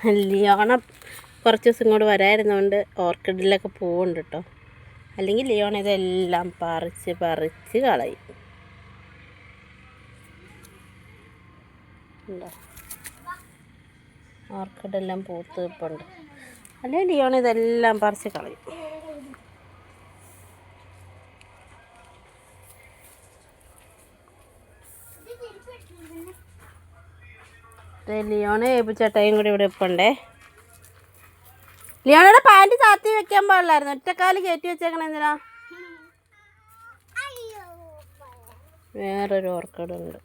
ലിയോണ കുറച്ച് ദിവസം ഇങ്ങോട്ട് വരായിരുന്നതുകൊണ്ട് ഓർക്കിഡിലൊക്കെ പൂവുണ്ട് കേട്ടോ. അല്ലെങ്കിൽ ലിയോണ ഇതെല്ലാം പറിച്ച് കളയും. ഓർക്കിഡെല്ലാം പൂത്ത് നിൽപ്പുണ്ട്. അല്ലെങ്കിൽ ലിയോണ ഇതെല്ലാം പറിച്ച് കളയും. ലിയോണ ഏപ്പിച്ചേട്ടയും കൂടി ഇവിടെ ഇപ്പുണ്ടേ. ലിയോണയുടെ പാൻറ് താത്തി വെക്കാൻ പാടില്ലായിരുന്നു. ഒറ്റക്കാല് കയറ്റി വെച്ചേക്കണ എന്തിനാ? വേറൊരു ഓർക്കിഡുണ്ട്.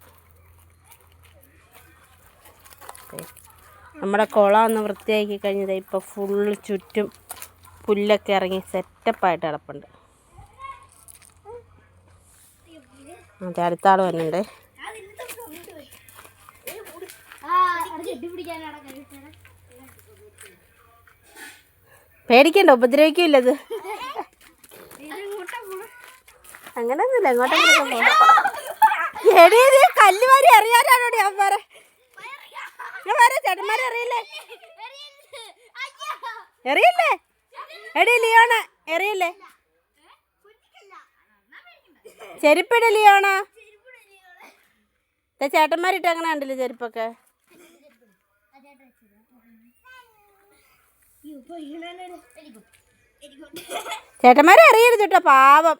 നമ്മുടെ കുളം ഒന്ന് വൃത്തിയാക്കി കഴിഞ്ഞത് ഇപ്പോൾ ഫുള്ള് ചുറ്റും പുല്ലൊക്കെ ഇറങ്ങി സെറ്റപ്പായിട്ട് കിടപ്പുണ്ട്. അതെ, അടുത്ത ആൾ വന്നിട്ടുണ്ട്. പേടിക്കണ്ട, ഉപദ്രവിക്കില്ലത്. അങ്ങനെയൊന്നുമില്ല. എങ്ങോട്ടെങ്കിലും എടീ കല്ലുമാരി അറിയാനാണോ അവന്മാരെ? ചേട്ടന്മാരെ അറിയില്ലേ? എറിയില്ലേ? എടീ ലിയോണ എറിയില്ലേ? ചെരുപ്പിട ലിയോണ. ചേട്ടന്മാരിട്ട് അങ്ങനെ ഉണ്ടല്ലോ ചെരുപ്പൊക്കെ. ചേട്ടന്മാരെ അറിയരുത് കേട്ടോ, പാവം.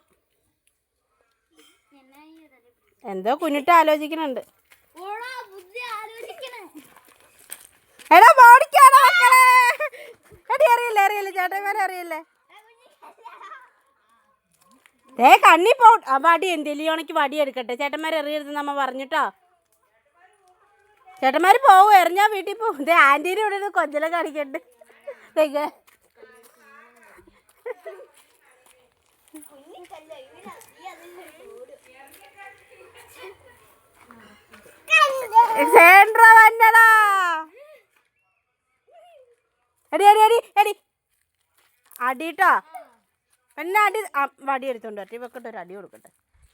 എന്തോ കുഞ്ഞിട്ട് ആലോചിക്കുന്നുണ്ട്. എടാ മോടിക്കാണോ മക്കളെ? എടി അറിയില്ലേ ചേട്ടന്മാരെ അറിയില്ലേ? കണ്ണി പോ. വടി എന്ത് ലിയോണയ്ക്ക് വടി എടുക്കട്ടെ. ചേട്ടന്മാരെ എറിയരുത് നമ്മ പറഞ്ഞിട്ടോ. ചേട്ടന്മാർ പോവും, എറിഞ്ഞാ വീട്ടിൽ പോവും. ആൻറ്റീനെ ഇവിടെ നിന്ന് കൊഞ്ചലം കാണിക്കണ്ട്. അടിട്ടോ പിന്നെ അടി. വടി എടുത്തോണ്ട് വരട്ടെ, വെക്കട്ടെ, ഒരു അടി കൊടുക്കട്ടെ.